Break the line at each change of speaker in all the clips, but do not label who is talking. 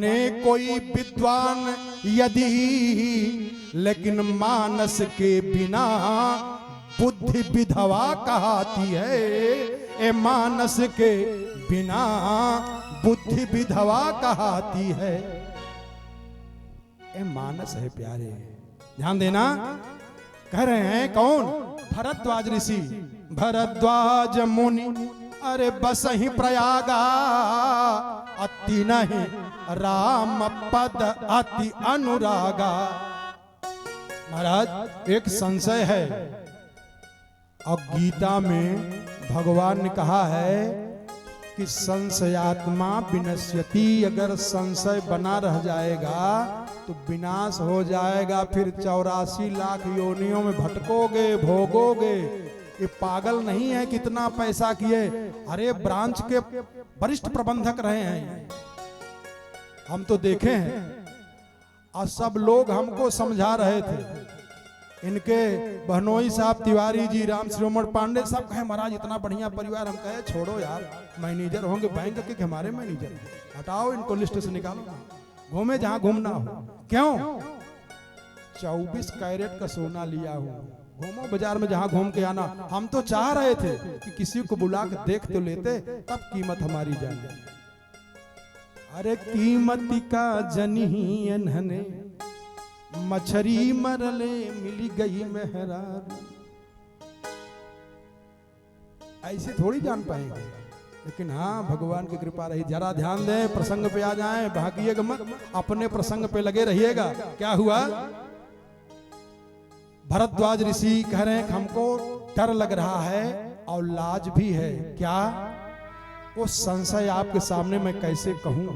ने कोई विद्वान यदि लेकिन मानस के बिना बुद्धि विधवा कहाती है। ए मानस के बिना बुद्धि विधवा कहाती है। ए मानस है प्यारे, ध्यान देना। कह रहे हैं कौन? भरद्वाज ऋषि। भरद्वाज मुनि अरे बस ही प्रयागा, अति नहीं राम पद अति अनुरागा। महाराज एक संशय है, और गीता में भगवान ने कहा है कि संशयात्मा विनश्यति। अगर संशय बना रह जाएगा तो विनाश हो जाएगा। फिर 84 लाख योनियों में भटकोगे, भोगोगे। ये पागल नहीं है कितना पैसा किए। अरे ब्रांच के वरिष्ठ प्रबंधक रहे हैं, हम तो देखे हैं, और सब लोग हमको समझा रहे थे। इनके बहनोई साहब तिवारी जी, राम श्रीमण पांडे सब कहे महाराज इतना बढ़िया परिवार। हम कहे छोड़ो यार, मैनेजर होंगे बैंक के हमारे मैनेजर, हटाओ इनको लिस्ट से निकालो, घूमे जहां घूमना हो। क्यों? 24 कैरेट का सोना लिया हूं, घूमो बाजार में जहां घूम के आना। हम तो चाह रहे थे कि किसी को बुला के देख तो लेते, तब कीमत हमारी जान जाए। अरे कीमत का जनी अनहने मछरी मरले मिली गई मेहरार। ऐसे थोड़ी जान पाएंगे, लेकिन हाँ भगवान की कृपा रही। जरा ध्यान दें, प्रसंग पे आ जाएं, भागिएगा मत, अपने प्रसंग पे लगे रहिएगा। क्या हुआ? भरद्वाज ऋषि कह रहे हैं कि हमको डर लग रहा है और लाज भी है। क्या? वो संशय आपके सामने मैं कैसे कहूं,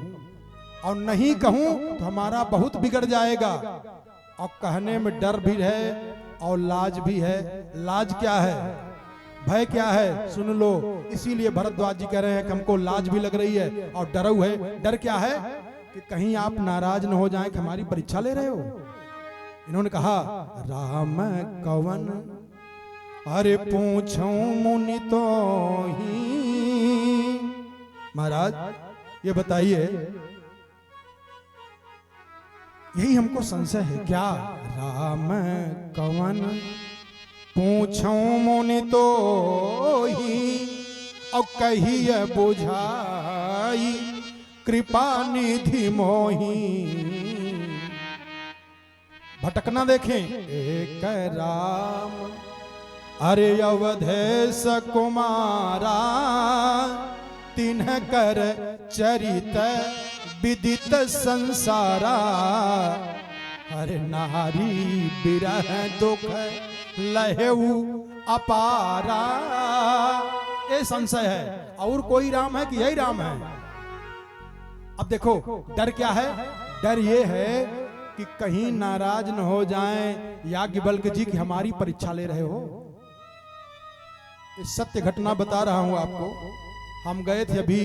और नहीं कहूं तो हमारा बहुत बिगड़ जाएगा। और कहने में डर भी है और लाज भी है। लाज क्या है, भय क्या है, सुन लो। इसीलिए भरद्वाज जी कह रहे हैं कि हमको लाज भी लग रही है और डर है। डर क्या है? कि कहीं आप नाराज न हो जाएं कि हमारी परीक्षा ले रहे हो। इन्होंने कहा राम कवन अरे पूछो मुनि तो ही। महाराज ये बताइए, यही हमको संशय है। क्या? राम कवन पूछो मुनि तो ही, और कहिए बुझाई कृपा निधि मोही। भटकना देखें। एक राम अरे अवधेश कुमारा, तिन्ह कर चरित विदित संसारा। हरे नारी बिरह दुख लहेऊ अपारा। ये संशय है, और कोई राम है कि यही राम है? अब देखो डर क्या है? डर ये है कि कहीं नाराज न हो जाएं याज्ञवल्क्य जी की हमारी परीक्षा ले रहे हो। इस सत्य घटना बता रहा हूं आपको। हम गए थे अभी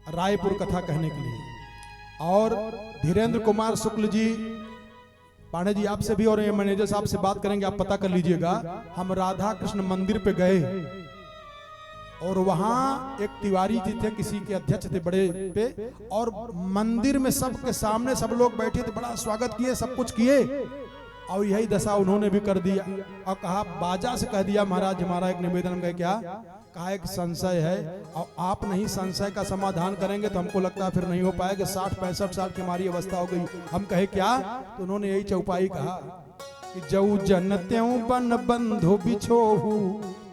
रायपुर कथा कहने के लिए, और धीरेन्द्र कुमार शुक्ल जी, पांडे जी आपसे भी और ये मैनेजर साहब से बात करेंगे, आप पता कर लीजिएगा। हम राधा कृष्ण मंदिर पे गए, और वहां एक तिवारी जी थे, किसी के अध्यक्ष थे बड़े पे, और मंदिर में सबके सामने सब लोग बैठे थे, बड़ा स्वागत किए, सब कुछ किए। और यही दशा उन्होंने भी कर दिया, और कहा बाजा से कह दिया महाराज हमारा एक निवेदन है। क्या? कहा एक संशय है, और आप नहीं संशय का समाधान करेंगे तो हमको लगता है फिर नहीं हो पाएगा। 60-65 साल की हमारी अवस्था हो गई। हम कहे क्या? तो उन्होंने यही चौपाई कहा कि जऊ जन त्यों बन बंधु बिछोहू,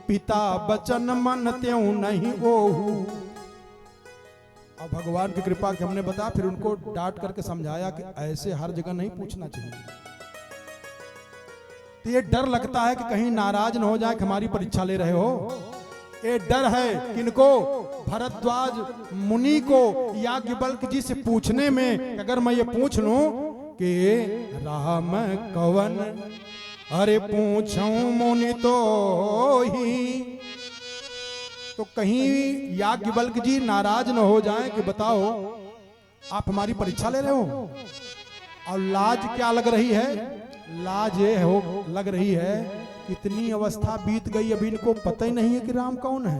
पिता बचन मन त्यों नहीं ओहू। और भगवान की कृपा कि हमने बताया, फिर उनको डांट करके समझाया कि ऐसे हर जगह नहीं पूछना चाहिए। तो ये डर लगता है कि कहीं नाराज न हो जाए कि हमारी परीक्षा ले रहे हो। ये डर है किनको? भरद्वाज मुनि को याज्ञवल्क्य जी से पूछने में। अगर मैं ये पूछ लूं कि राम कवन अरे पूछो मुनि तो ही, तो कहीं याज्ञवल्क्य जी नाराज न हो जाएं कि बताओ आप हमारी परीक्षा ले रहे हो। और लाज क्या लग रही है? लाज ये हो लग रही है, इतनी अवस्था बीत गई अभी इनको पता ही नहीं है कि राम कौन है।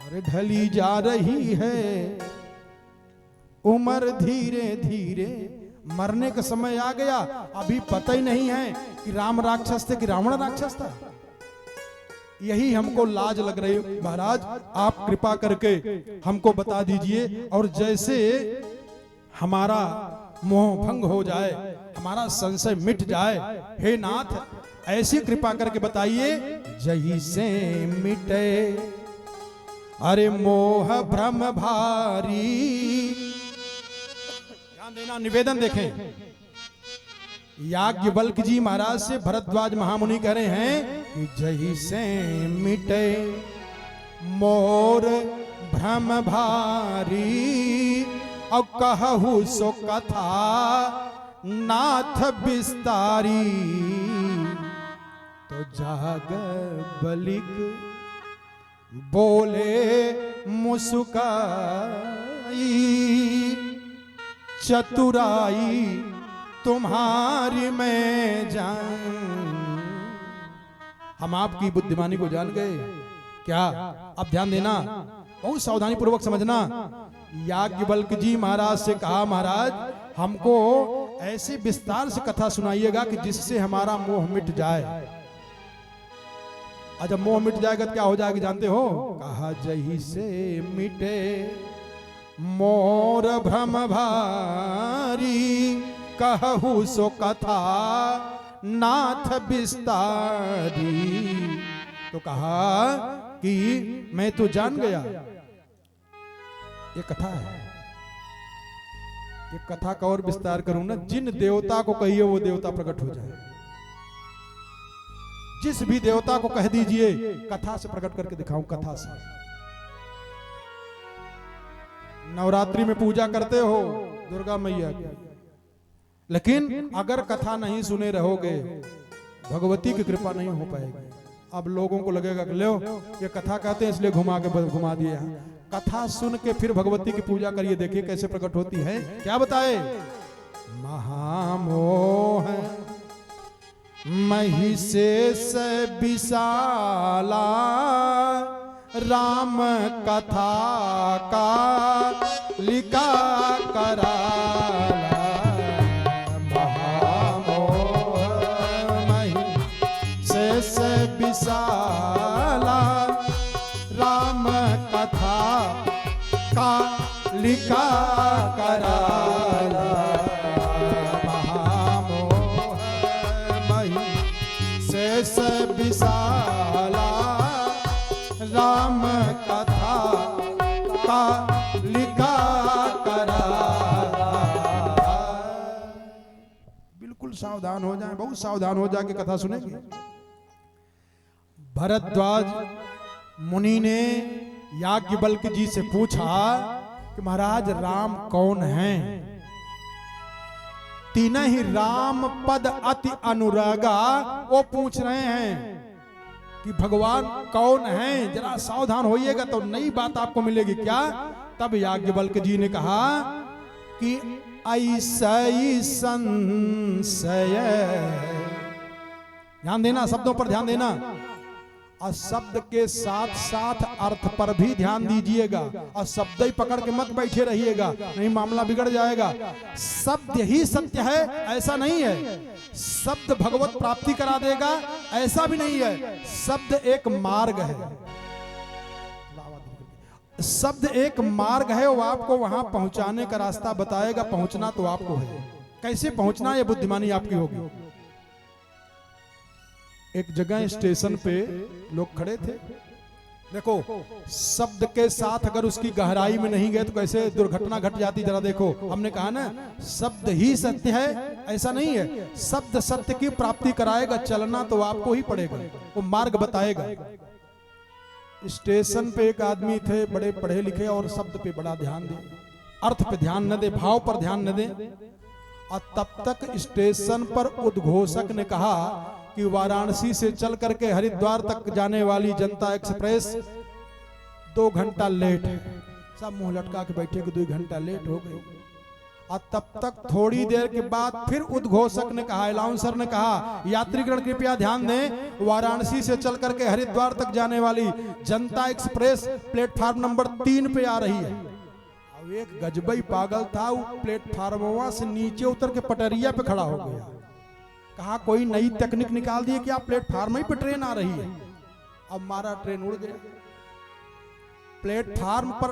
अरे ढली जा रही है उम्र धीरे धीरे मरने का समय आ गया, अभी पता ही नहीं है कि राम राक्षस थे कि रावण राक्षस था। यही हमको लाज लग रही है। महाराज आप कृपा करके हमको बता दीजिए, और जैसे हमारा मोह भंग हो जाए, हमारा संशय मिट जाए, हे नाथ ऐसी कृपा करके बताइए जही से मिटे अरे मोह भ्रम भारी। ध्यान देना, निवेदन देखें, याज्ञवल्क्य जी महाराज से भरद्वाज महामुनि कह रहे हैं कि जही से मिटे मोर भ्रम भारी, और कहु सो कथा नाथ विस्तारी। तो जाग बलिक बोले मुस्काई, चतुराई तुम्हारी मैं जान। हम आपकी बुद्धिमानी को जान गए क्या? अब ध्यान देना, बहुत सावधानी पूर्वक समझना। याज्ञवल्क्य जी महाराज से कहा, महाराज हमको ऐसे विस्तार से कथा सुनाइएगा कि जिससे हमारा मोह मिट जाए। जब मोह मिट जाएगा तो क्या हो जाएगा जानते हो? कहा जही से मिटे मोर भ्रम भारी, कहु सो कथा नाथ विस्तारी। तो कहा कि मैं तो जान गया, ये कथा है, ये कथा का और विस्तार करूं ना, जिन देवता को कहिए वो देवता प्रकट हो जाए। जिस भी देवता को कह दीजिए कथा से प्रकट करके दिखाऊं, कथा से। नवरात्रि में पूजा करते हो दुर्गा मैया की, लेकिन अगर कथा नहीं सुने रहोगे भगवती की कृपा नहीं हो पाएगी। अब लोगों को लगेगा कि लो ये कथा कहते हैं इसलिए घुमा दिए। कथा सुन के फिर भगवती की पूजा करिए, देखिए कैसे प्रकट होती है। क्या बताए? महामोह महिषेष विशाला, राम कथा का लिखा कराला। महामोह महिषेष विशाला, राम कथा का लिखा कराला। महामोह महिषेष विशाला, राम कथा का लिखा कराला। बिल्कुल सावधान हो जाएं, बहुत सावधान हो जाके कथा सुनेंगे। भरद्वाज मुनि ने याज्ञवल्क्य जी से पूछा कि महाराज राम कौन हैं? तीन ही राम पद अति अनुरागा, वो पूछ रहे हैं कि भगवान कौन हैं, जरा सावधान होइएगा तो नई बात आपको मिलेगी। क्या? तब याज्ञवल्क्य जी ने कहा कि ऐसा ही संशय। ध्यान देना, शब्दों पर ध्यान देना, और शब्द के साथ साथ अर्थ पर भी ध्यान दीजिएगा, और शब्द ही पकड़ के मत बैठे रहिएगा, नहीं मामला बिगड़ जाएगा। शब्द ही सत्य है ऐसा नहीं है, शब्द भगवत प्राप्ति करा देगा ऐसा भी नहीं है। शब्द एक मार्ग है, शब्द एक मार्ग है, वो आपको वहां पहुंचाने का रास्ता बताएगा। पहुंचना तो आपको है, कैसे पहुंचना ये बुद्धिमानी आपकी होगी। एक जगह स्टेशन पे लोग खड़े थे, देखो शब्द के साथ अगर उसकी गहराई में नहीं गए तो कैसे दुर्घटना घट जाती, जरा देखो। हमने कहा ना शब्द ही सत्य है ऐसा नहीं है, शब्द सत्य की प्राप्ति कराएगा, चलना तो आपको ही पड़ेगा, वो मार्ग बताएगा। स्टेशन पे एक आदमी थे बड़े पढ़े लिखे, और शब्द पे बड़ा ध्यान दे, अर्थ पे ध्यान न दे, भाव पर ध्यान न दे। और तब तक स्टेशन पर उद्घोषक ने कहा कि वाराणसी से चल करके हरिद्वार तक जाने वाली जनता एक्सप्रेस 2 घंटा लेट है। सब मुंह लटका के बैठे कि 2 घंटा लेट हो गई। और तब तक थोड़ी देर के बाद फिर उद्घोषक ने कहा, अनाउंसर ने कहा, यात्रीगण कृपया ध्यान दें, वाराणसी से चल करके हरिद्वार तक जाने वाली जनता एक्सप्रेस प्लेटफार्म नंबर 3 पे आ रही है। अब एक गजबई पागल था, वो प्लेटफार्मवा से नीचे उतर के पटरिया पे खड़ा हो गया। कहा कोई नई तकनीक निकाल दी है कि आप प्लेटफार्म ही पे ट्रेन आ रही है। अब हमारा ट्रेन उड़ गया। प्लेटफार्म पर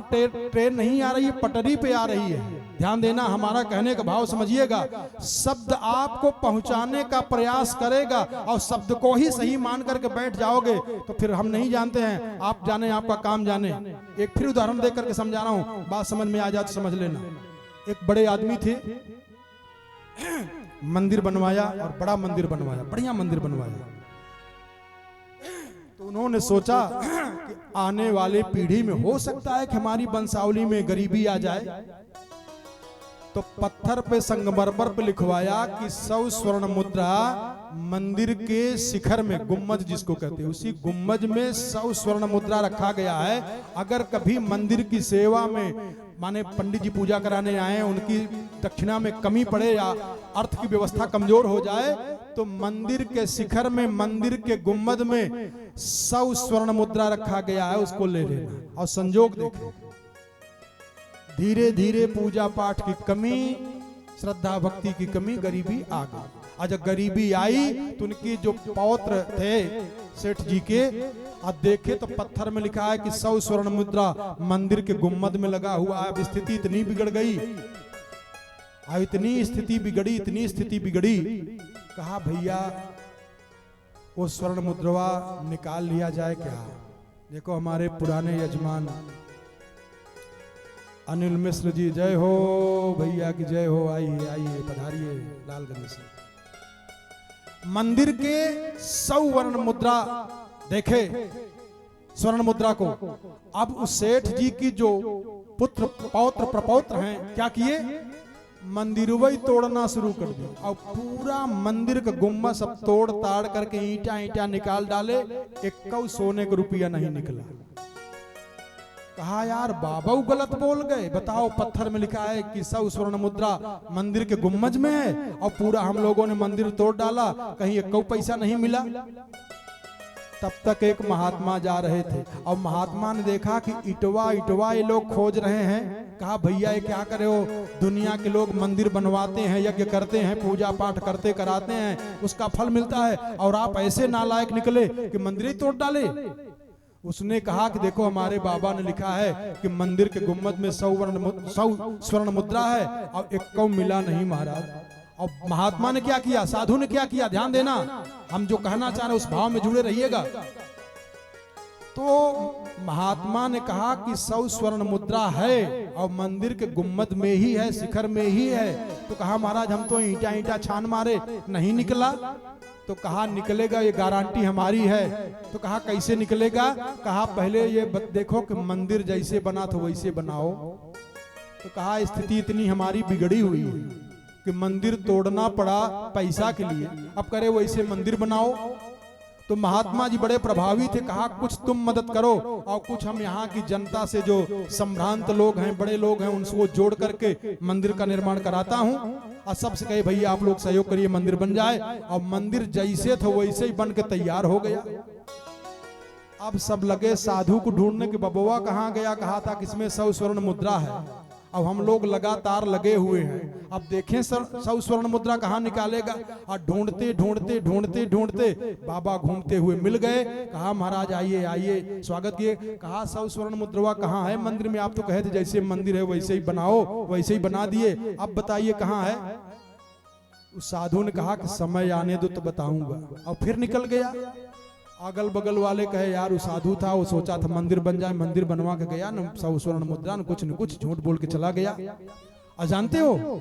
ट्रेन नहीं आ रही है, पटरी पे आ रही है। ध्यान देना, हमारा कहने का भाव समझिएगा। शब्द आपको पहुंचाने का प्रयास करेगा और शब्द को ही सही मान करके बैठ जाओगे तो फिर हम नहीं जानते हैं, आप जाने, आपका काम जाने। एक फिर उदाहरण देकर करके समझा रहा हूं, बात समझ में आ जाए तो समझ लेना। एक बड़े आदमी थे, मंदिर बनवाया और बड़ा मंदिर बनवाया, बढ़िया मंदिर बनवाया। तो उन्होंने सोचा कि आने वाले पीढ़ी में हो सकता है कि हमारी वंशावली में गरीबी आ जाए, तो पत्थर पे संगमरमर पे लिखवाया कि 100 स्वर्ण मुद्रा मंदिर के शिखर में, गुम्बज जिसको कहते हैं, उसी गुम्बज में 100 स्वर्ण मुद्रा रखा गया है। अगर कभी मंदिर की सेवा में, माने पंडित जी पूजा कराने आए, उनकी दक्षिणा में कमी पड़े या अर्थ की व्यवस्था कमजोर हो जाए, तो मंदिर के शिखर में, मंदिर के गुम्बद में 100 स्वर्ण मुद्रा रखा गया है, उसको ले लेना। और संजोग देखो, धीरे धीरे पूजा पाठ की कमी, श्रद्धा भक्ति की कमी, गरीबी आ गई। और जब गरीबी आई तो उनकी जो पौत्र थे सेठ जी के, अब देखे तो पत्थर में लिखा है कि 100 स्वर्ण मुद्रा मंदिर के गुम्बद में लगा हुआ है। अब स्थिति इतनी बिगड़ गई, इतनी स्थिति बिगड़ी, इतनी स्थिति बिगड़ी, कहा भैया वो स्वर्ण मुद्रा निकाल लिया जाए क्या। देखो हमारे पुराने यजमान अनिल मिश्र जी, जय हो भैया की जय हो, आइए आइए पधारिए लालगंज से। मंदिर के 100 वर्ण मुद्रा देखे, स्वर्ण मुद्रा को। अब उस सेठ जी की जो पुत्र पौत्र प्रपौत्र हैं, क्या किए, मंदिर वही तोड़ना शुरू कर दिया और पूरा मंदिर का गुम्बद सब तोड़ ताड़ करके ईंटा ईंटा निकाल डाले। 1 सोने का रुपया नहीं निकला। कहा यार बाबा गलत बोल गए, बताओ पत्थर में लिखा है कि 100 स्वर्ण मुद्रा मंदिर के गुम्बज में है और पूरा हम लोगों ने मंदिर तोड़ डाला, कहीं 1 पैसा नहीं मिला। तब तक एक महात्मा जा रहे थे और महात्मा ने देखा कि इटवा इटवा ये लोग खोज रहे हैं। कहा भैया ये क्या करे हो, दुनिया के लोग मंदिर बनवाते हैं, यज्ञ करते हैं, पूजा पाठ करते कराते हैं, उसका फल मिलता है, और आप ऐसे नालायक निकले कि मंदिर ही तोड़ डाले। उसने कहा कि देखो हमारे बाबा ने लिखा है कि मंदिर के गुम्बद में 100 स्वर्ण मुद्रा है और 1 मिला नहीं महाराज। और महात्मा ने क्या किया, साधु ने क्या किया, ध्यान देना, हम जो कहना चाह रहे हैं उस भाव में जुड़े रहिएगा। तो महात्मा ने कहा कि 100 स्वर्ण मुद्रा है और मंदिर के गुम्बद में ही है, शिखर में ही है। तो कहा महाराज हम तो ईंटा ईंटा छान मारे, नहीं निकला। तो कहा निकलेगा, ये गारंटी हमारी है। तो कहा कैसे निकलेगा, कहा पहले ये देखो कि मंदिर जैसे बना था वैसे बनाओ। तो कहा स्थिति इतनी हमारी बिगड़ी हुई है कि मंदिर तोड़ना पड़ा पैसा के लिए, अब करे वैसे मंदिर बनाओ। तो महात्मा जी बड़े प्रभावी थे, कहा कुछ तुम मदद करो और कुछ हम यहाँ की जनता से जो संभ्रांत लोग हैं, बड़े लोग हैं, उनको जोड़ करके मंदिर का निर्माण कराता हूँ। और सबसे कहे भैया आप लोग सहयोग करिए, मंदिर बन जाए। और मंदिर जैसे था वैसे ही बन के तैयार हो गया। अब सब लगे साधु को ढूंढने के, बबुआ कहाँ गया, कहा था किसमें 100 स्वर्ण मुद्रा है। अब हम लोग लगातार लगे हुए हैं, अब देखें 100 स्वर्ण मुद्रा कहाँ निकालेगा। और ढूंढते ढूंढते ढूंढते ढूंढते बाबा घूमते हुए मिल गए। कहा महाराज आइए आइए, स्वागत किए। कहा 100 स्वर्ण मुद्रा कहाँ है मंदिर में, आप तो कहे थे जैसे मंदिर है वैसे ही बनाओ, वैसे ही बना दिए, अब बताइए कहाँ है। उस साधु ने कहा कि समय आने दो तो बताऊंगा, और फिर निकल गया। अगल बगल वाले कहे यार वो साधु था, वो सोचा था मंदिर बन जाए, मंदिर बनवा के गया न 100 स्वर्ण मुद्रा न कुछ झूठ बोल के चला गया। और जानते हो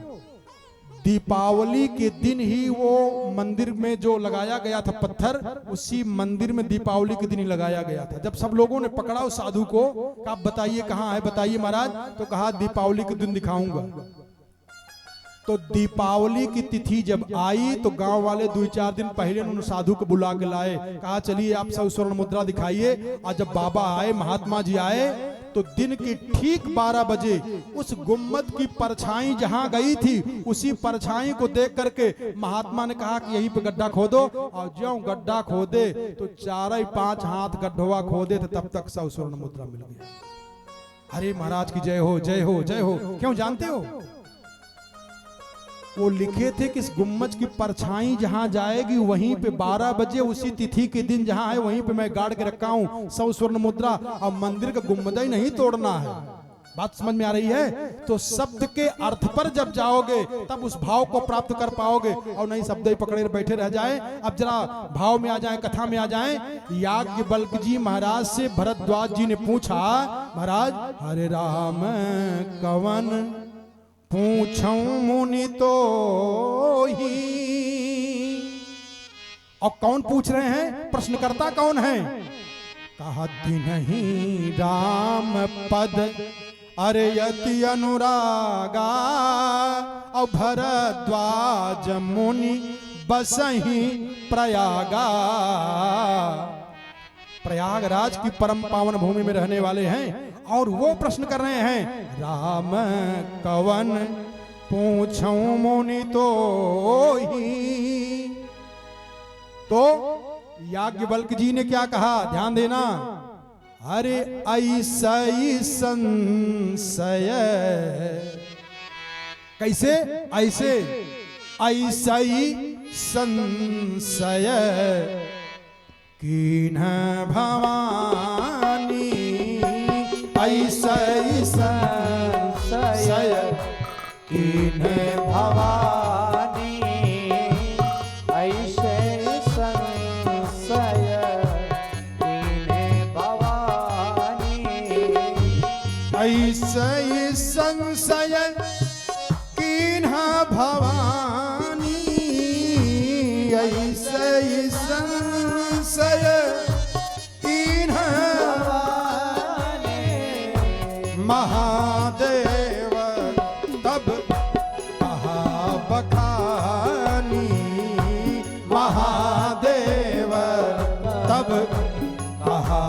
दीपावली के दिन ही वो मंदिर में जो लगाया गया था पत्थर, उसी मंदिर में दीपावली के दिन ही लगाया गया था। जब सब लोगों ने पकड़ा उस साधु को, आप बताइए कहाँ है, बताइए महाराज। तो कहा दीपावली के दिन दिखाऊंगा। तो दीपावली की तिथि जब आई तो गांव वाले 2-4 दिन पहले उन्होंने साधु को बुला के लाए, कहा चलिए आप 100 स्वर्ण मुद्रा दिखाइए। और जब बाबा आए, महात्मा जी आए, तो दिन के ठीक 12 बजे उस गुम्बद की परछाई जहां गई थी, उसी परछाई को देख करके महात्मा ने कहा कि यहीं पे गड्ढा खोदो। और ज्यों गड्ढा खोदे तो 4-5 हाथ गड्ढवा खोदे थे, तब तक 100 स्वर्ण मुद्रा मिल गया। अरे महाराज की जय हो जय हो जय हो। क्यों जानते हो? वो लिखे थे कि इस गुम्मज की परछाई जहां जाएगी वहीं पे 12 बजे उसी तिथि के दिन जहां है वहीं पे मैं गाड़ के रखा हूं 100 स्वर्ण मुद्रा। अब मंदिर का गुम्मद ही नहीं तोड़ना है। बात समझ में आ रही है? तो शब्द के अर्थ पर जब जाओगे तब उस भाव को प्राप्त कर पाओगे, और नहीं शब्द ही पकड़े बैठे रह जाए। अब जरा भाव में आ जाए, कथा में आ जाए। याज्ञवल्क्य जी महाराज से भरद्वाज जी ने पूछा, महाराज हरे राम कवन पूछऊं मुनि तो ही। और कौन पूछ रहे हैं? प्रश्नकर्ता कौन है? कहा नहीं राम पद अरे यति अनुरागा। और भरद्वाज मुनि बसही प्रयागा। प्रयागराज की परम पावन भूमि में रहने वाले हैं और वो प्रश्न कर रहे हैं, राम कवन पूछऊं मुनि तो ही। तो याज्ञवल्क्य जी ने क्या कहा? ध्यान देना। अरे ऐसा ही संशय। कैसे? ऐसे ऐसा ही संशय कीन भवानी। ऐसा ही संशय कीन
भवानी। ऐसे संशय कीन भवानी।
ऐसा ही संशय कीन भवानी। ऐसा ही संशय कीन महादेव तब कहा बखानी। महादेव तब कहा